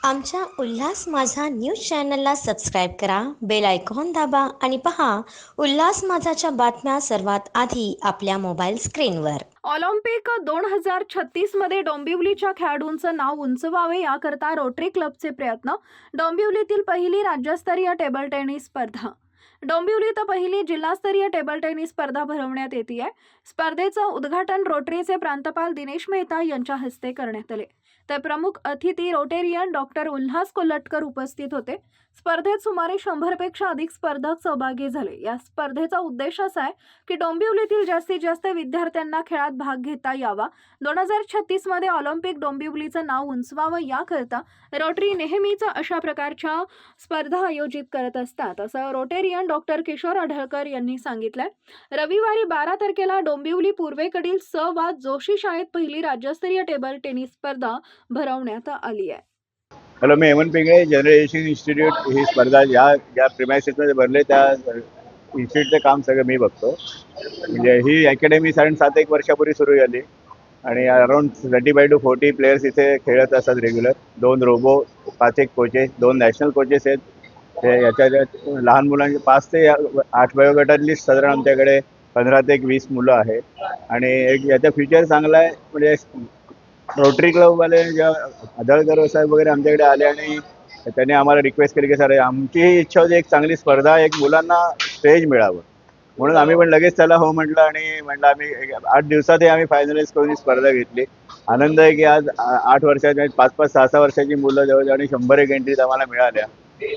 आमच्या उल्हास माझा न्यूज चॅनलला सबस्क्राईब करा, बेल आयकॉन दाबा आणि पहा उल्हास माझाच्या बातम्या सर्वात आधी आपल्या मोबाईल स्क्रीनवर. ऑलिम्पिक 2036 मध्ये डोंबिवलीच्या खेळाडूंचं नाव उंचवावे याकरता रोटरी क्लबचे प्रयत्न. डोंबिवलीतील पहिली राज्यस्तरीय टेबल टेनिस स्पर्धा. डोंबिवलीत पहिली जिल्हास्तरीय टेबल टेनिस स्पर्धा भरवण्यात येते आहे. स्पर्धेचं उद्घाटन रोटरीचे प्रांतपाल दिनेश मेहता यांच्या हस्ते करण्यात आले. तर प्रमुख अतिथी रोटेरियन डॉक्टर उल्हास कोल्हटकर उपस्थित होते. स्पर्धेत सुमारे 100 पेक्षा अधिक स्पर्धक सहभागी झाले. या स्पर्धेचा उद्देश असा आहे की डोंबिवलीतील जास्तीत जास्त विद्यार्थ्यांना खेळात भाग घेता यावा. 2036 मध्ये ऑलिम्पिक डोंबिवलीचं नाव उंचवावं याकरता रोटरी नेहमीच अशा प्रकारच्या स्पर्धा आयोजित करत असतात, असं रोटेरियन डॉक्टर किशोर अढळकर यांनी सांगितलंय. रविवारी 12 तारखेला डोंबिवली पूर्वेकडील वा जोशी शाळेत पहिली राज्यस्तरीय टेबल टेनिस स्पर्धा भरवण्यात आली आहे. हॅलो, मी Hemant Pingle, general education institute ही स्पर्धा ज्या प्रिमायसेसमध्ये भरले त्या इन्स्टिट्यूटचं काम सगळं मी बघतो. म्हणजे ही अकॅडमी साधारण 7-1 वर्षापूर्वी सुरू झाली आणि अराउंड 35 to 40 प्लेयर्स इथे खेळत असतात regular. 2 robo, 5-1 coaches, 2 national coaches आहेत. ते याच्या लहान मुलांचे 5 ते 8 वयोगटातली साधारण आमच्याकडे 15 ते 20 मुलं आहेत. आणि एक याचा फ्युचर चांगला आहे. म्हणजे रोटरी क्लबवाले ज्या अढळकर साहेब वगैरे आमच्याकडे आले आणि त्यांनी आम्हाला रिक्वेस्ट केली की सर आमची इच्छा होती एक चांगली स्पर्धा, एक मुलांना स्टेज मिळावं, म्हणून आम्ही पण लगेच त्याला हो म्हटलं आणि म्हटलं आम्ही 8 दिवसातही आम्ही फायनलाइज करून ही स्पर्धा घेतली. आनंद आहे की आज 8 वर्षाची 5-5, 6-6 वर्षाची मुलं जवळजवळ आणि 100 एंट्रीज आम्हाला मिळाल्या.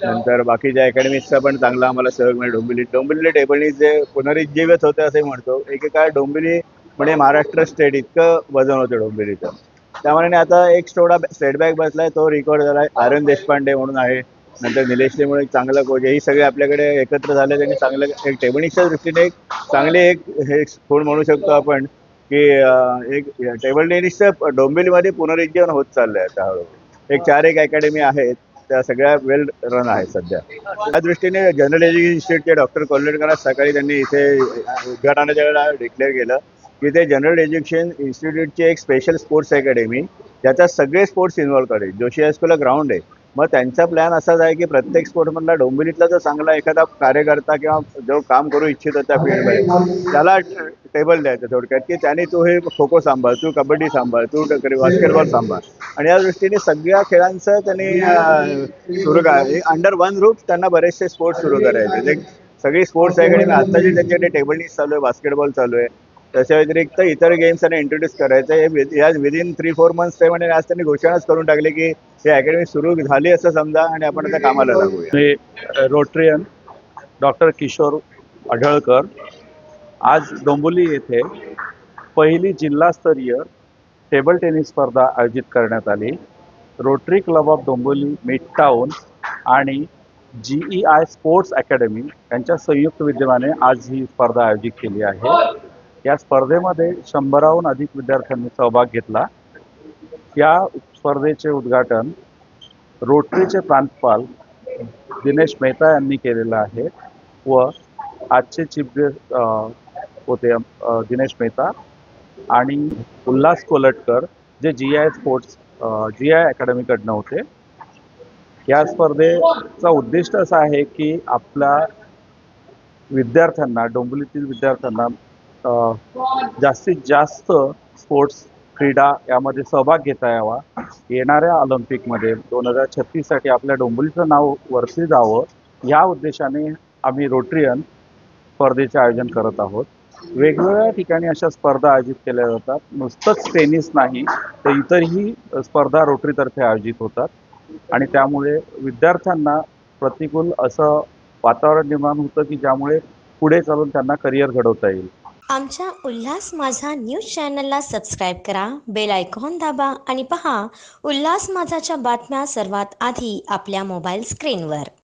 नंतर बाकीच्या अकॅडमीजचा पण चांगला आम्हाला सहयोग मिळाला. डोंबिवली टेबल जे पुनरुज्जीवित होते असे म्हणतो. एकेकाळ डोंबिवली म्हणजे महाराष्ट्र स्टेट इतकं वजन होतं डोंबिवलीचं. त्यामुळे आता एक स्टेट बॅक बसलाय, तो रिकॉर्ड झालाय. आर्यन देशपांडे म्हणून आहे, नंतर निलेश म्हणून एक चांगला कोच आहे. ही सगळे आपल्याकडे एकत्र झाले. त्यांनी चांगलं एक टेबलिंगच्या दृष्टीने एक चांगली एक हे कोण म्हणू शकतो आपण की एक टेबल टेनिसचं डोंबिवलीमध्ये पुनरुज्जीवन होत चाललंय आता हळूहळू. एक 4-1 अकॅडमी आहेत, त्या सगळ्या वेल रन आहेत सध्या. त्या दृष्टीने जनरल एज्युकेशन इन्स्टिट्यूटचे डॉक्टर कोल्हटकर सकाळी त्यांनी इथे उद्घाटनाच्या वेळेला डिक्लेअर केलं की ते जनरल एज्युकेशन इन्स्टिट्यूटची एक स्पेशल स्पोर्ट्स अकॅडमी, ज्याच्यात सगळे स्पोर्ट्स इन्व्हॉल्व करेल. जोशी हायस्कूलला ग्राउंड आहे. मग त्यांचा प्लॅन असाच आहे की प्रत्येक स्पोर्टमधला डोंबिवलीतला जो चांगला एखादा कार्यकर्ता किंवा जो काम करू इच्छितो त्या फील्डमध्ये त्याला टेबल द्यायचं थोडक्यात, की त्याने तू हे खो खो सांभाळ, तू कबड्डी सांभाळ, तू बास्केटबॉल सांभाळ. आणि या दृष्टीने सगळ्या खेळांचं त्यांनी सुरू अंडर वन रूफ त्यांना बरेचसे स्पोर्ट्स सुरू करायचे. सगळी स्पोर्ट्स अकॅडमी आत्ताची त्यांच्याकडे टेबल टेनिस चालू आहे, बास्केटबॉल चालू आहे. त्याच्या व्यतिरिक्त इतर गेम्स त्यांना इंट्रोड्यूस करायचं आहे. या विदिन 3-4 मंथ्स ते म्हणजे आज त्यांनी घोषणाच करून टाकली की ही अकॅडमी सुरू झाली असं समजा आणि आपण आता कामाला लागूया. रोटरियन डॉक्टर किशोर अढळकर आज डोंबिवली येथे पहिली जिल्हास्तरीय टेबल टेनिस स्पर्धा आयोजित करण्यात आली. Rotary club of Dombivli mid town आणि GEI स्पोर्ट्स अकॅडमी यांच्या संयुक्त विद्यमाने आज ही स्पर्धा आयोजित केली आहे. या स्पर्धेमध्ये 100हून अधिक विद्यार्थ्यांनी सहभाग घेतला. या स्पर्धेचे उद्घाटन रोटरीचे प्रांतपाल दिनेश मेहता यांनी केलेलं आहे व आजचे चीफ गेस्ट होते दिनेश मेहता आणि उल्हास कोल्हटकर जे GEI अकॅडमीकडनं होते. या स्पर्धेचा उद्दिष्ट असं आहे की आपल्या विद्यार्थ्यांना, डोंबिवलीतील विद्यार्थ्यांना जास्तीत जास्त स्पोर्ट्स क्रीडा यामध्ये सहभाग घेता यावा. येणाऱ्या ऑलिम्पिकमध्ये 2036साठी आपल्या डोंबिवलीचं नाव वरती जावं या उद्देशाने आम्ही रोटरियन स्पर्धेचे आयोजन करत आहोत. वेगवेगळ्या ठिकाणी अशा स्पर्धा आयोजित केल्या जातात. नुसतंच टेनिस नाही तर इतरही स्पर्धा रोटरीतर्फे आयोजित होतात आणि त्यामुळे विद्यार्थ्यांना प्रतिकूल असं वातावरण निर्माण होतं की ज्यामुळे पुढे चालून त्यांना करिअर घडवता येईल. आमच्या उल्हास माझा न्यूज चॅनलला सबस्क्राईब करा, बेल आयकॉन दाबा आणि पहा उल्हास माझाच्या बातम्या सर्वात आधी आपल्या मोबाईल स्क्रीनवर.